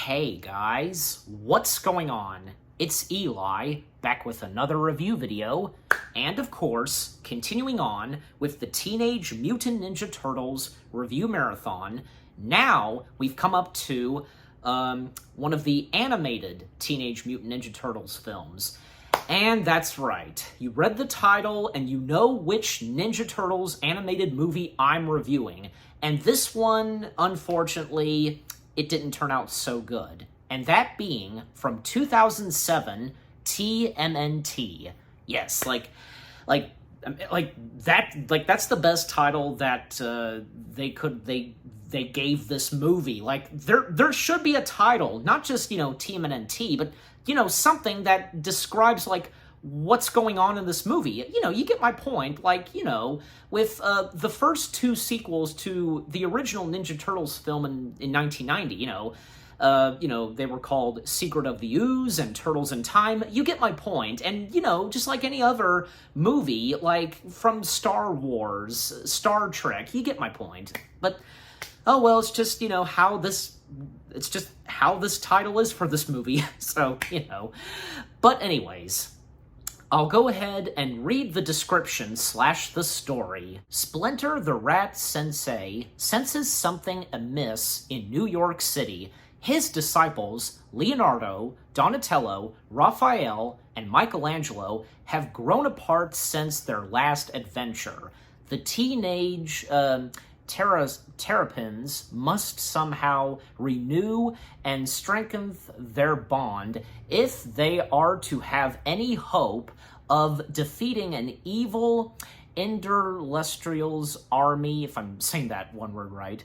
Hey guys, what's going on? It's Eli, back with another review video, and of course, continuing on with the Teenage Mutant Ninja Turtles review marathon. Now, we've come up to one of the animated Teenage Mutant Ninja Turtles films. And that's right, you read the title and you know which Ninja Turtles animated movie I'm reviewing. And this one, unfortunately, it didn't turn out so good. And that being from 2007, TMNT. Yes, that's the best title that they gave this movie. Like there should be a title, not just, TMNT, but something that describes like what's going on in this movie. You get my point. With the first two sequels to the original Ninja Turtles film in 1990, they were called Secret of the Ooze and Turtles in Time. You get my point. And, just like any other movie, like from Star Wars, Star Trek, you get my point. But, oh well, it's just, it's just how this title is for this movie. So, But anyways, I'll go ahead and read the description / the story. Splinter the Rat Sensei senses something amiss in New York City. His disciples, Leonardo, Donatello, Raphael, and Michelangelo, have grown apart since their last adventure. The teenage Terrapins must somehow renew and strengthen their bond if they are to have any hope of defeating an evil Interlestrial's army, if I'm saying that one word right,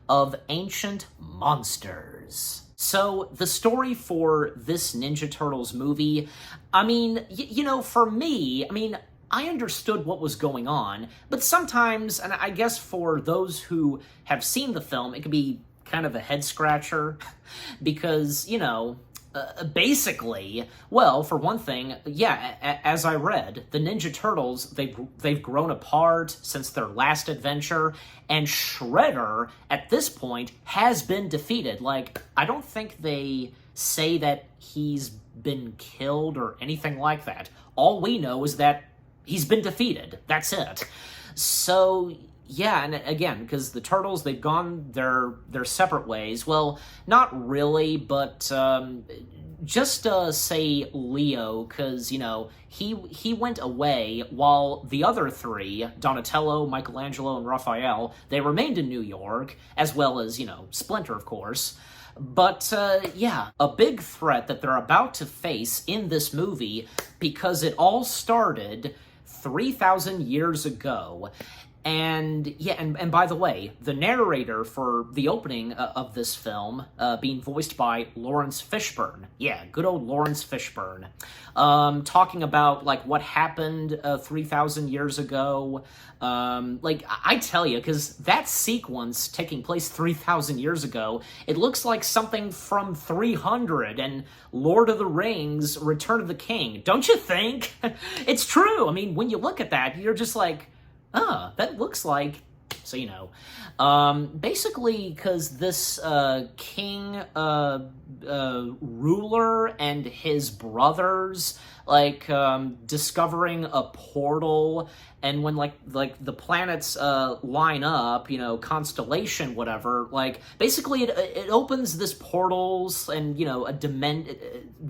of ancient monsters. So, the story for this Ninja Turtles movie, for me, I understood what was going on, but sometimes, and I guess for those who have seen the film, it could be kind of a head-scratcher, because, basically, well, for one thing, yeah, as I read, the Ninja Turtles, they've grown apart since their last adventure, and Shredder, at this point, has been defeated. Like, I don't think they say that he's been killed or anything like that. All we know is that he's been defeated. That's it. So, yeah, and again, because the Turtles, they've gone their separate ways. Well, not really, but just say Leo, because, he went away while the other three, Donatello, Michelangelo, and Raphael, they remained in New York, as well as, Splinter, of course. But, yeah, a big threat that they're about to face in this movie, because it all started 3,000 years ago. And, yeah, and by the way, the narrator for the opening of this film, being voiced by Lawrence Fishburne. Yeah, good old Lawrence Fishburne. Talking about, what happened 3,000 years ago. I tell you, because that sequence taking place 3,000 years ago, it looks like something from 300 and Lord of the Rings, Return of the King. Don't you think? It's true. When you look at that, you're just like, that looks like, so basically, because this king ruler and his brothers, discovering a portal, and when the planets line up, constellation, whatever, basically it opens this portals and a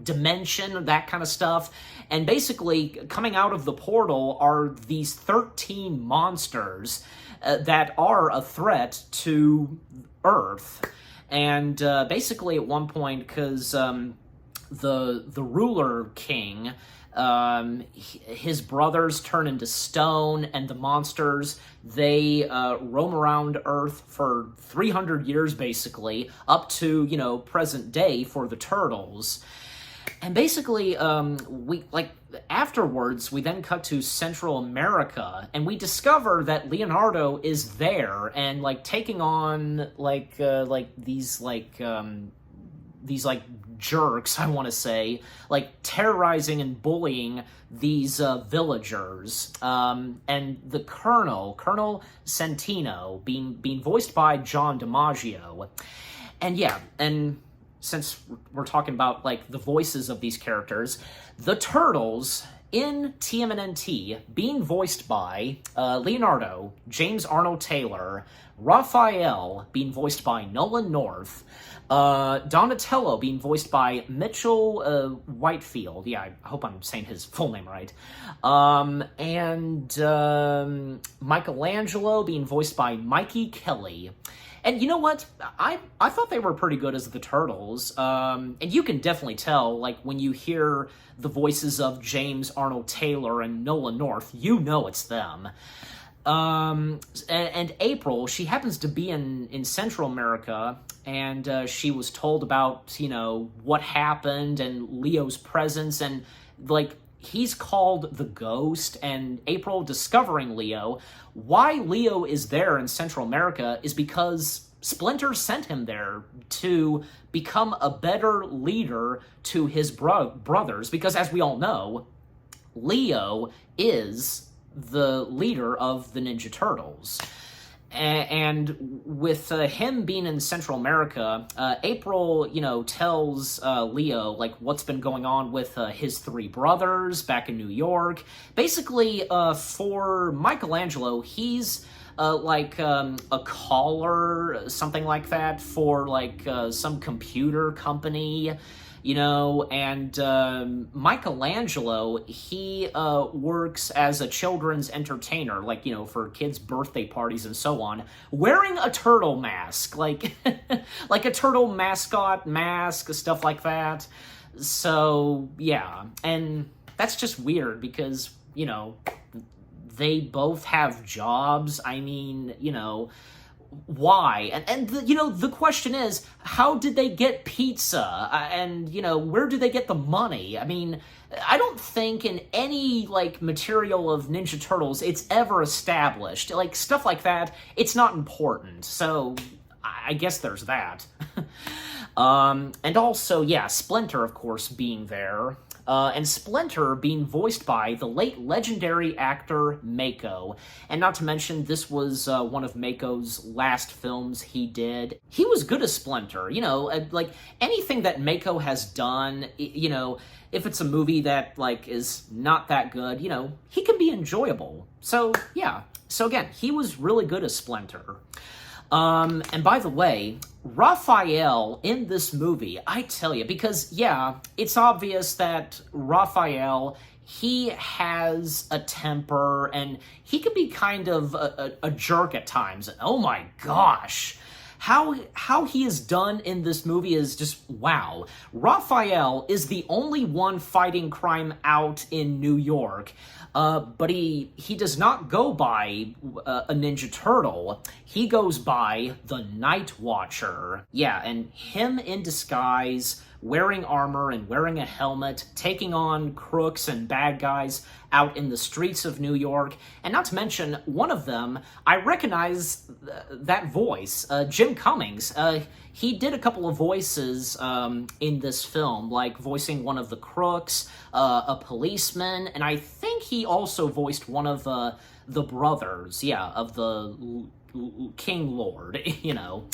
dimension, that kind of stuff. And basically coming out of the portal are these 13 monsters that are a threat to Earth. And basically at one point, because the ruler king, his brothers turn into stone, and the monsters, they roam around Earth for 300 years, basically, up to, present day for the Turtles. And basically, afterwards, we then cut to Central America, and we discover that Leonardo is there, and, taking on, these jerks, I want to say, terrorizing and bullying these villagers. And the Colonel Santino, being voiced by John DiMaggio. And yeah, and since we're talking about, like, the voices of these characters, the Turtles in TMNT being voiced by Leonardo, James Arnold Taylor, Raphael being voiced by Nolan North, Donatello being voiced by Mitchell Whitefield. Yeah, I hope I'm saying his full name right. And Michelangelo being voiced by Mikey Kelly. And you know what? I thought they were pretty good as the Turtles. And you can definitely tell, like, when you hear the voices of James Arnold Taylor and Nolan North, you know it's them. And April, she happens to be in Central America, and she was told about, you know, what happened and Leo's presence, and, like, he's called the Ghost, and April discovering Leo. Why Leo is there in Central America is because Splinter sent him there to become a better leader to his brothers, because as we all know, Leo is the leader of the Ninja Turtles. And with him being in Central America, April, you know, tells Leo, like, what's been going on with his three brothers back in New York. Basically, for Michelangelo, he's like a caller, something like that, for, like, some computer company. You know, and Michelangelo, he works as a children's entertainer, like, you know, for kids' birthday parties and so on, wearing a turtle mask, like, like a turtle mascot mask, stuff like that. So, yeah, and that's just weird because, you know, they both have jobs. I mean, you know, why? And you know, the question is, how did they get pizza? And, you know, where do they get the money? I mean, I don't think in any, like, material of Ninja Turtles it's ever established. Like, stuff like that, it's not important. So, I guess there's that. And also, yeah, Splinter, of course, being there. And Splinter being voiced by the late legendary actor Mako. And not to mention, this was one of Mako's last films he did. He was good as Splinter, you know, like, anything that Mako has done, you know, if it's a movie that, like, is not that good, you know, he can be enjoyable. So, yeah. So again, he was really good as Splinter. And by the way, Raphael in this movie, I tell you, because, yeah, it's obvious that Raphael, he has a temper, and he can be kind of a jerk at times. Oh my gosh! How he is done in this movie is just wow. Raphael is the only one fighting crime out in New York. But he does not go by a Ninja Turtle. He goes by the Night Watcher. Yeah, and him in disguise, wearing armor and wearing a helmet, taking on crooks and bad guys out in the streets of New York. And not to mention, one of them, I recognize that voice, Jim Cummings. He did a couple of voices in this film, like voicing one of the crooks, a policeman, and I think he also voiced one of the brothers, yeah, of the King Lord, you know.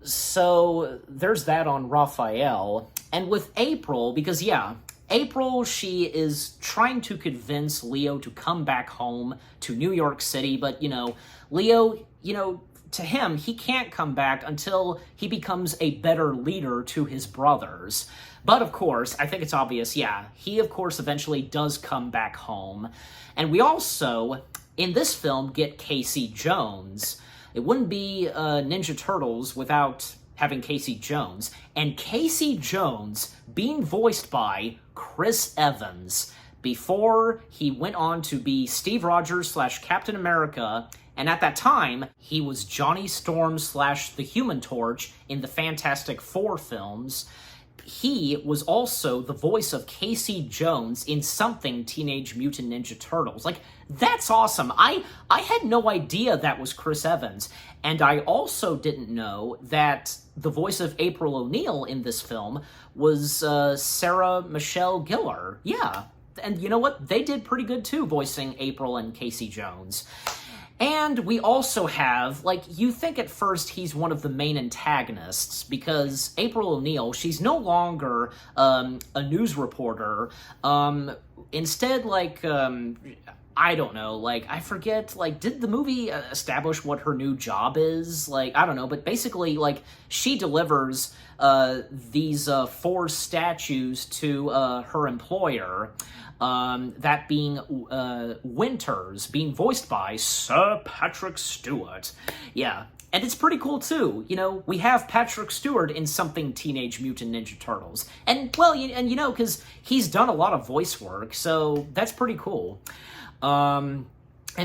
So there's that on Raphael. And with April, because, yeah, April, she is trying to convince Leo to come back home to New York City, but, you know, Leo, you know, to him, he can't come back until he becomes a better leader to his brothers. But, of course, I think it's obvious, yeah, he, of course, eventually does come back home. And we also, in this film, get Casey Jones. It wouldn't be Ninja Turtles without having Casey Jones. And Casey Jones being voiced by Chris Evans before he went on to be Steve Rogers / Captain America. And at that time, he was Johnny Storm / the Human Torch in the Fantastic Four films. He was also the voice of Casey Jones in something Teenage Mutant Ninja Turtles. Like, that's awesome. I had no idea that was Chris Evans. And I also didn't know that the voice of April O'Neil in this film was Sarah Michelle Gellar. Yeah. And you know what? They did pretty good too, voicing April and Casey Jones. And we also have, like, you think at first he's one of the main antagonists, because April O'Neil, she's no longer a news reporter. Instead, like, I don't know, like, I forget, like, did the movie establish what her new job is? Like, I don't know, but basically, like, she delivers these 4 statues to her employer, that being Winters, being voiced by Sir Patrick Stewart. Yeah, and it's pretty cool, too. You know, we have Patrick Stewart in something Teenage Mutant Ninja Turtles. And, well, you know, because he's done a lot of voice work, so that's pretty cool. And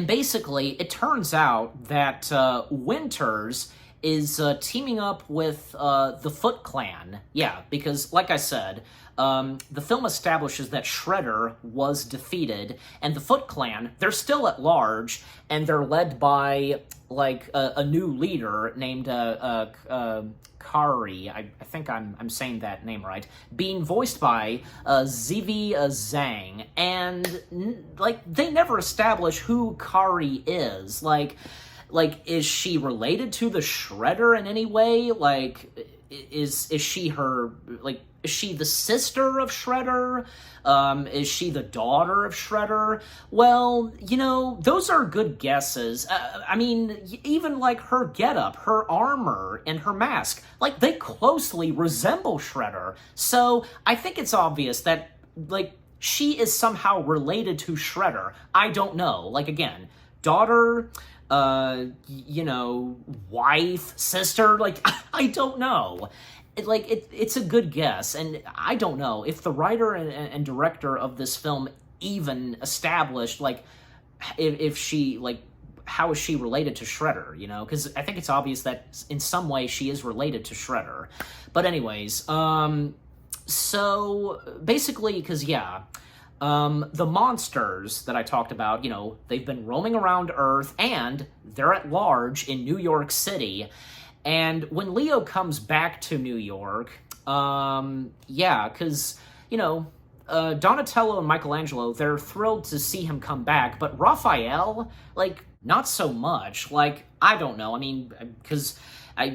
basically, it turns out that Winters is teaming up with the Foot Clan. Yeah, because, like I said, the film establishes that Shredder was defeated, and the Foot Clan, they're still at large, and they're led by, like, a new leader named Kari. I think I'm saying that name right. Being voiced by Zivi Zhang, and, like, they never establish who Kari is. Like, is she related to the Shredder in any way? Like, is she her, like, is she the sister of Shredder? Is she the daughter of Shredder? Well, you know, those are good guesses. I mean, even, like, her getup, her armor, and her mask, like, they closely resemble Shredder. So, I think it's obvious that, like, she is somehow related to Shredder. I don't know. Like, again, daughter, you know, wife, sister, like, I don't know. It's a good guess, and I don't know if the writer and director of this film even established, like, if she, like, how is she related to Shredder, you know? Because I think it's obvious that in some way she is related to Shredder. But anyways, so basically, because, yeah, the monsters that I talked about, you know, they've been roaming around Earth, and they're at large in New York City. And when Leo comes back to New York, yeah, because, you know, Donatello and Michelangelo, they're thrilled to see him come back, but Raphael, like, not so much. Like, I don't know, I mean, because,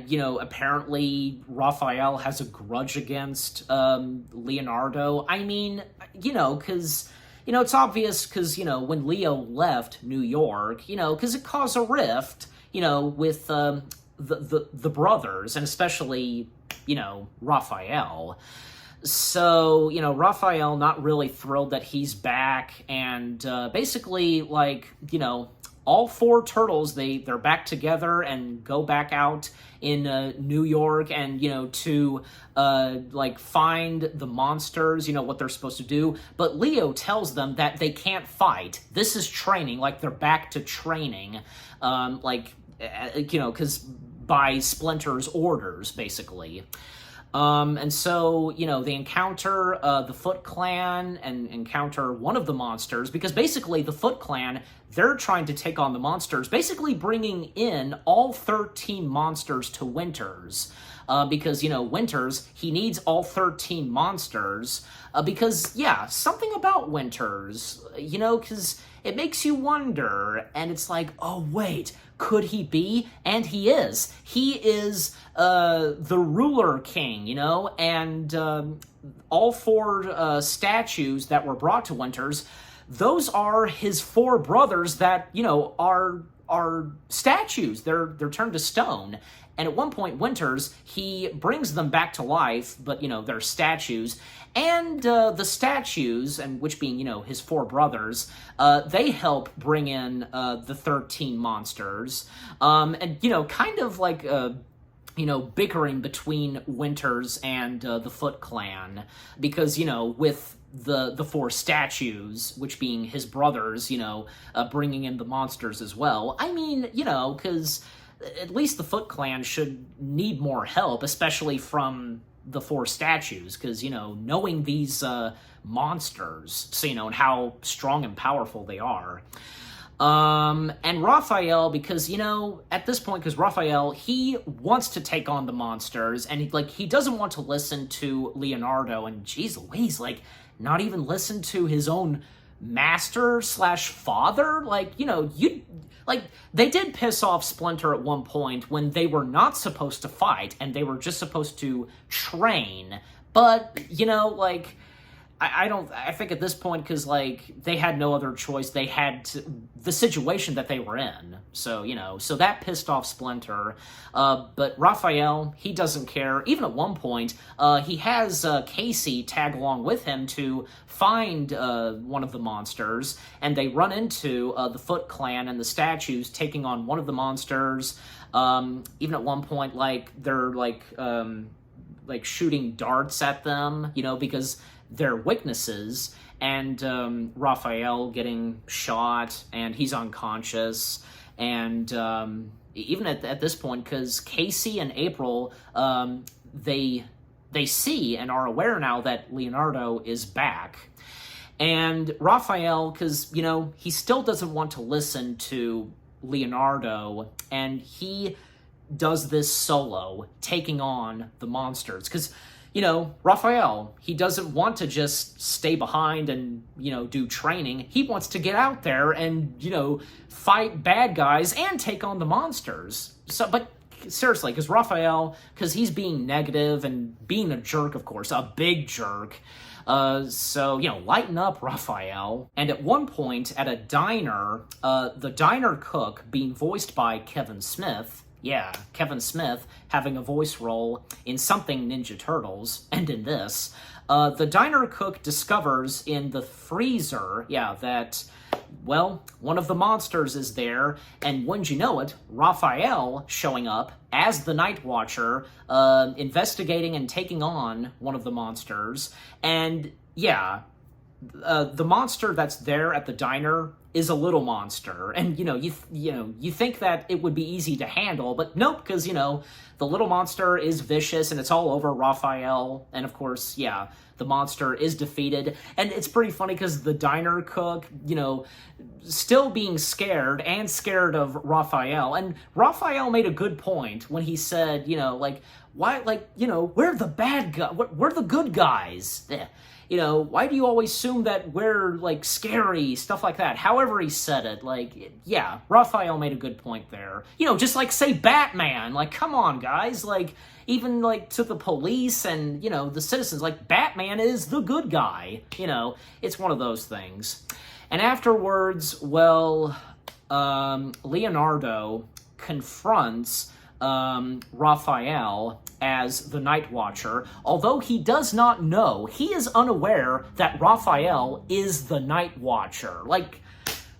you know, apparently Raphael has a grudge against Leonardo. I mean, you know, because, you know, it's obvious because, you know, when Leo left New York, you know, because it caused a rift, you know, with the brothers, and especially, you know, Raphael. So, you know, Raphael not really thrilled that he's back, and basically, like, you know, all 4 turtles, they're back together and go back out in New York, and, you know, to like, find the monsters, you know, what they're supposed to do. But Leo tells them that they can't fight. This is training, like, they're back to training, like, you know, because by Splinter's orders, basically. And so, you know, they encounter the Foot Clan and encounter one of the monsters, because basically the Foot Clan, they're trying to take on the monsters, basically bringing in all 13 monsters to Winters. Because, you know, Winters, he needs all 13 monsters, because, yeah, something about Winters, you know, because it makes you wonder, and it's like, oh, wait, could he be? And he is. He is the ruler king, you know, and all 4 statues that were brought to Winters, those are his 4 brothers that, you know, are statues. They're turned to stone. And at one point, Winters, he brings them back to life, but, you know, they're statues. And the statues, and which being, you know, his 4 brothers, they help bring in the 13 monsters. And, you know, kind of like, you know, bickering between Winters and the Foot Clan. Because, you know, with the 4 statues, which being his brothers, you know, bringing in the monsters as well. I mean, you know, because at least the Foot Clan should need more help, especially from the 4 statues, because, you know, knowing these monsters, so, you know, and how strong and powerful they are. And Raphael, because, you know, at this point, because Raphael, he wants to take on the monsters, and he doesn't want to listen to Leonardo, and geez Louise, like, not even listen to his own master slash father. Like, like, they did piss off Splinter at one point when they were not supposed to fight and they were just supposed to train. But, like, I think at this point, because, like, they had no other choice. They had the situation that they were in. So, so that pissed off Splinter. But Raphael, he doesn't care. Even at one point, he has Casey tag along with him to find one of the monsters. And they run into the Foot Clan and the statues taking on one of the monsters. Even at one point, like, they're, like shooting darts at them, because they're weaknesses, and Raphael getting shot, and he's unconscious, and even at this point, because Casey and April, they see and are aware now that Leonardo is back, and Raphael, because, he still doesn't want to listen to Leonardo, and he does this solo, taking on the monsters, because Raphael, he doesn't want to just stay behind and, do training. He wants to get out there and, fight bad guys and take on the monsters. So, but seriously, because Raphael, because he's being negative and being a jerk, of course, a big jerk. So, lighten up, Raphael. And at one point, at a diner, the diner cook, being voiced by Kevin Smith, yeah, Kevin Smith having a voice role in something Ninja Turtles, and in this. The diner cook discovers in the freezer, that, well, one of the monsters is there, and wouldn't you know it, Raphael showing up as the Night Watcher, investigating and taking on one of the monsters, and, the monster that's there at the diner is a little monster, and you think that it would be easy to handle, but nope, because the little monster is vicious and it's all over Raphael, and of course, the monster is defeated. And it's pretty funny because the diner cook, still being scared of Raphael, and Raphael made a good point when he said, why, we're the bad guy, we're the good guys. Why do you always assume that we're, scary, stuff like that? However he said it, Raphael made a good point there. Just, say Batman. Come on, guys. Even, to the police and, the citizens, Batman is the good guy. It's one of those things. And afterwards, well, Leonardo confronts Raphael as the Night Watcher, although he does not know, he is unaware that Raphael is the Night Watcher.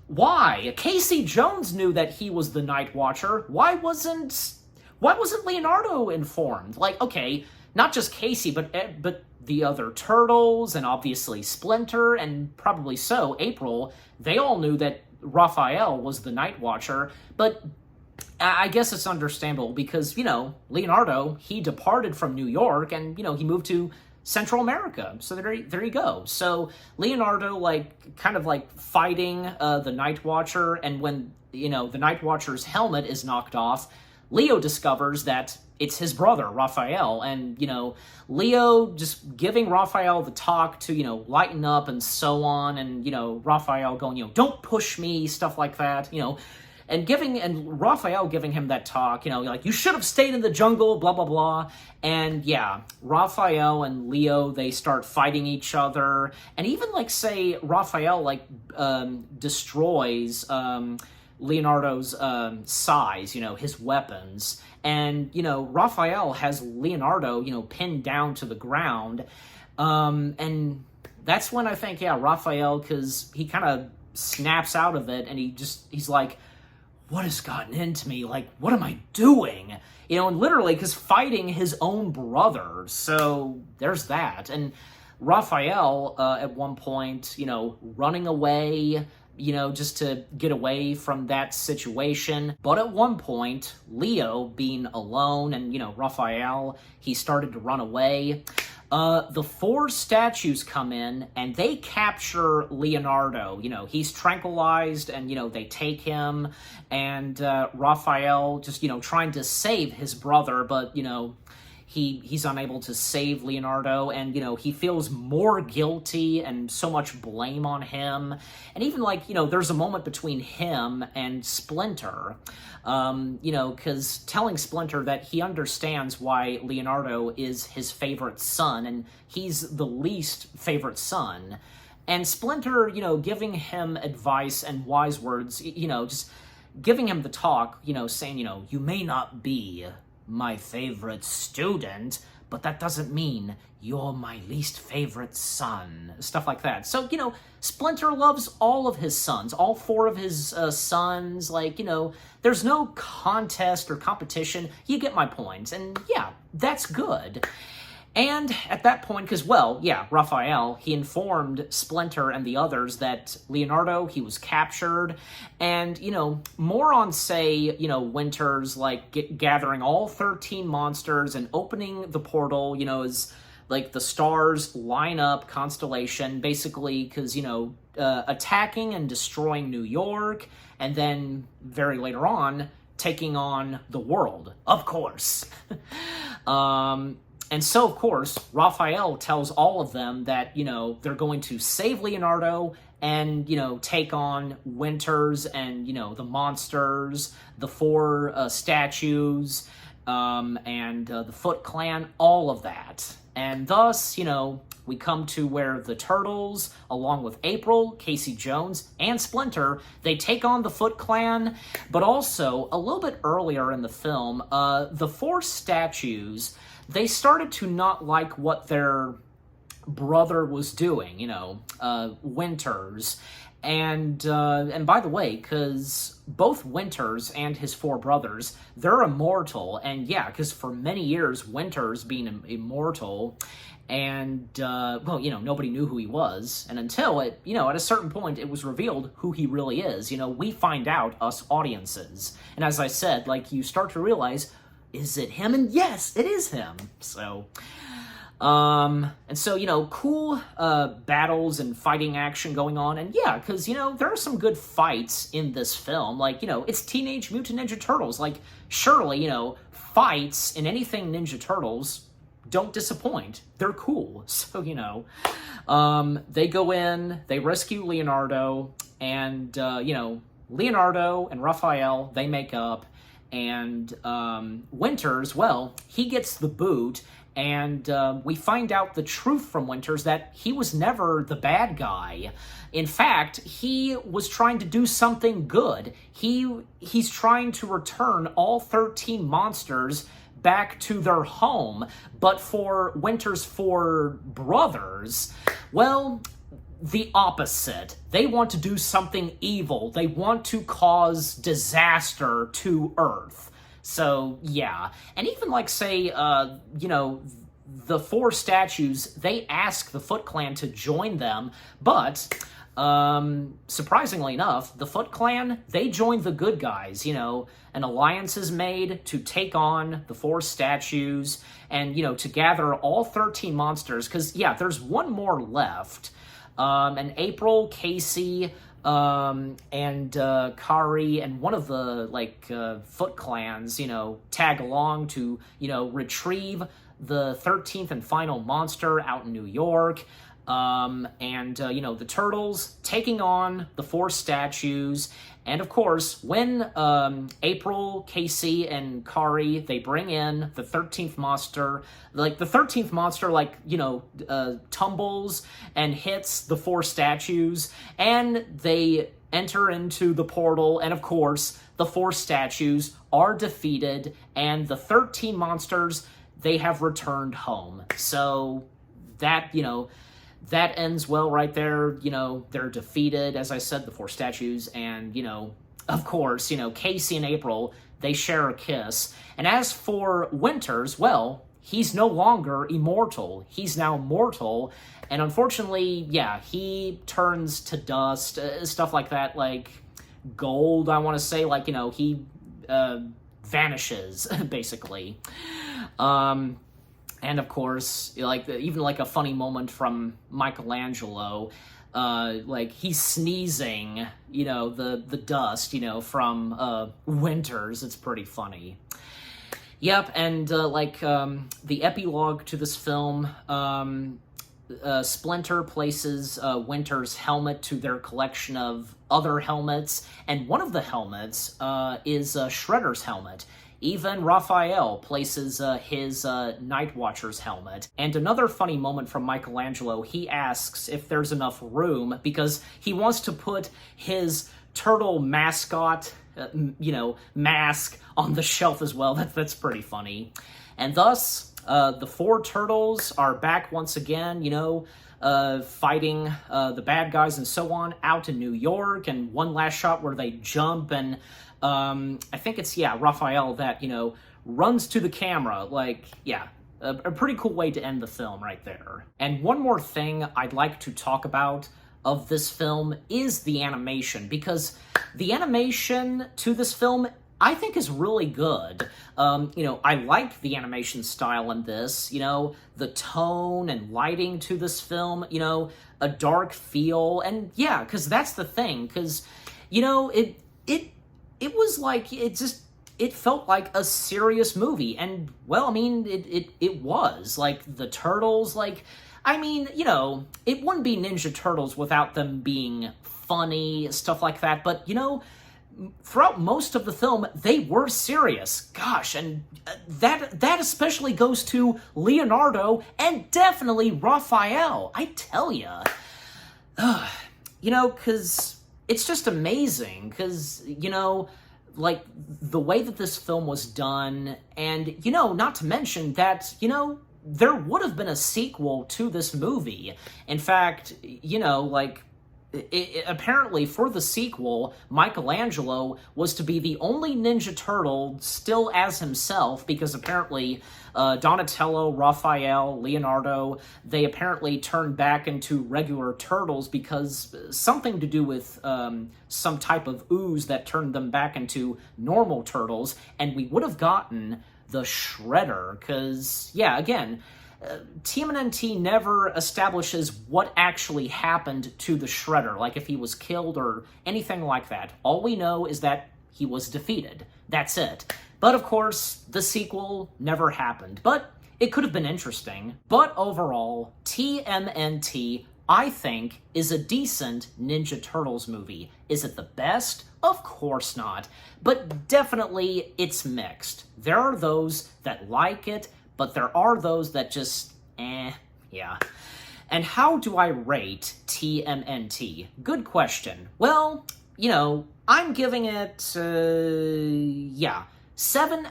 Why? Casey Jones knew that he was the Night Watcher. Why wasn't Leonardo informed? Okay, not just Casey, but the other Turtles, and obviously Splinter, and probably so April, they all knew that Raphael was the Night Watcher, but I guess it's understandable because, Leonardo, he departed from New York and, he moved to Central America. So there you go. So Leonardo, fighting the Night Watcher, and when, the Night Watcher's helmet is knocked off, Leo discovers that it's his brother, Raphael, and, Leo just giving Raphael the talk to, lighten up and so on, and, Raphael going, don't push me, stuff like that, and Raphael giving him that talk, you should have stayed in the jungle, blah, blah, blah. And Raphael and Leo, they start fighting each other. And even say Raphael destroys Leonardo's size, his weapons. And, Raphael has Leonardo, pinned down to the ground. And that's when I think, Raphael, because he kind of snaps out of it and he's like, what has gotten into me? What am I doing? And literally, because fighting his own brother. So there's that. And Raphael, at one point, running away, just to get away from that situation. But at one point, Leo being alone and, Raphael, he started to run away. The four statues come in and they capture Leonardo. He's tranquilized and, they take him, and Raphael just, trying to save his brother, but, he's unable to save Leonardo, and, he feels more guilty and so much blame on him. And even, like, there's a moment between him and Splinter, because telling Splinter that he understands why Leonardo is his favorite son, and he's the least favorite son. And Splinter, giving him advice and wise words, just giving him the talk, saying, you may not be my favorite student, but that doesn't mean you're my least favorite son. Stuff like that. So, Splinter loves all of his sons, all 4 of his sons. Like, there's no contest or competition. You get my point. And yeah, that's good. And at that point, because, Raphael, he informed Splinter and the others that Leonardo, he was captured, and, more on, say, Winters, like, gathering all 13 monsters and opening the portal, as, like, the stars line up, constellation, basically, because, attacking and destroying New York, and then, very later on, taking on the world, of course. And so, of course, Raphael tells all of them that, they're going to save Leonardo and, take on Winters and, the monsters, the 4 statues, and the Foot Clan, all of that. And thus, we come to where the Turtles, along with April, Casey Jones, and Splinter, they take on the Foot Clan, but also, a little bit earlier in the film, the 4 statues, they started to not like what their brother was doing, Winters. And by the way, because both Winters and his 4 brothers, they're immortal. And yeah, because for many years, Winters being immortal, and, nobody knew who he was. And until at a certain point, it was revealed who he really is. We find out, us audiences. And as I said, like, you start to realize, is it him? And yes, it is him. So, cool battles and fighting action going on. And yeah, because, there are some good fights in this film. Like, it's Teenage Mutant Ninja Turtles. Like, surely, fights in anything Ninja Turtles don't disappoint. They're cool. So, they go in, they rescue Leonardo, and, Leonardo and Raphael, they make up. And Winters, well, he gets the boot, and we find out the truth from Winters that he was never the bad guy. In fact, he was trying to do something good. He's trying to return all 13 monsters back to their home. But for Winters' 4 brothers, well, the opposite. They want to do something evil. They want to cause disaster to Earth. So, yeah. And even, like, say, the 4 statues, they ask the Foot Clan to join them, but, surprisingly enough, the Foot Clan, they join the good guys, An alliance is made to take on the 4 statues and, to gather all 13 monsters, because, yeah, there's one more left. And April, Casey, and Kari, and one of the, Foot Clans, tag along to, retrieve the 13th and final monster out in New York. The Turtles taking on the 4 statues. And of course, when April, Casey, and Kari, they bring in the 13th monster, like the 13th monster, tumbles and hits the 4 statues, and they enter into the portal, and of course, the 4 statues are defeated, and the 13 monsters, they have returned home. So that, that ends well right there. They're defeated, as I said, the 4 statues, and, of course, Casey and April, they share a kiss. And as for Winters, well, he's no longer immortal. He's now mortal, and unfortunately, yeah, he turns to dust, stuff like that, like gold, I want to say, he vanishes, basically. And of course, even a funny moment from Michelangelo, he's sneezing, the dust, from Winters. It's pretty funny. Yep, and the epilogue to this film, Splinter places Winter's helmet to their collection of other helmets, and one of the helmets is Shredder's helmet. Even Raphael places his Night Watcher's helmet. And another funny moment from Michelangelo, he asks if there's enough room because he wants to put his turtle mascot, mask on the shelf as well. That's pretty funny. And thus, the four turtles are back once again, fighting the bad guys and so on out in New York, and one last shot where they jump, and I think it's, Raphael that, runs to the camera, a pretty cool way to end the film right there. And one more thing I'd like to talk about of this film is the animation, because the animation to this film I think is really good. I like the animation style in this, the tone and lighting to this film, a dark feel, and yeah, because that's the thing, because, it was like, it felt like a serious movie, and, well, I mean, it was, like, the turtles, it wouldn't be Ninja Turtles without them being funny, stuff like that, but, throughout most of the film, they were serious. Gosh, and that especially goes to Leonardo and definitely Raphael, I tell ya. Because it's just amazing, because, the way that this film was done, and, not to mention that, there would have been a sequel to this movie. In fact, apparently, for the sequel, Michelangelo was to be the only Ninja Turtle still as himself, because apparently Donatello, Raphael, Leonardo, they apparently turned back into regular turtles because something to do with some type of ooze that turned them back into normal turtles, and we would have gotten the Shredder, because, again, TMNT never establishes what actually happened to the Shredder, like if he was killed or anything like that. All we know is that he was defeated. That's it. But of course, the sequel never happened. But it could have been interesting. But overall, TMNT, I think, is a decent Ninja Turtles movie. Is it the best? Of course not. But definitely, it's mixed. There are those that like it, but there are those that just, yeah. And how do I rate TMNT? Good question. Well, I'm giving it, 7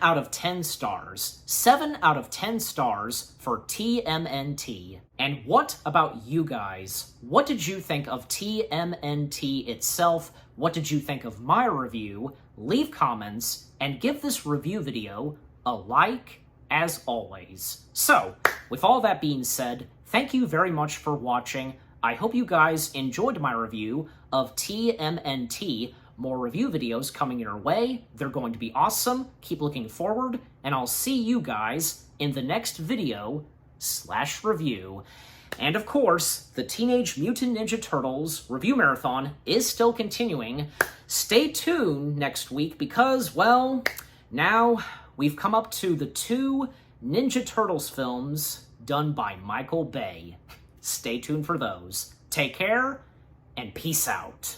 out of 10 stars. 7 out of 10 stars for TMNT. And what about you guys? What did you think of TMNT itself? What did you think of my review? Leave comments and give this review video a like, as always. So, with all that being said, thank you very much for watching. I hope you guys enjoyed my review of TMNT. More review videos coming your way. They're going to be awesome. Keep looking forward, and I'll see you guys in the next video/review. And of course, the Teenage Mutant Ninja Turtles review marathon is still continuing. Stay tuned next week because, well, now we've come up to the 2 Ninja Turtles films done by Michael Bay. Stay tuned for those. Take care, and peace out.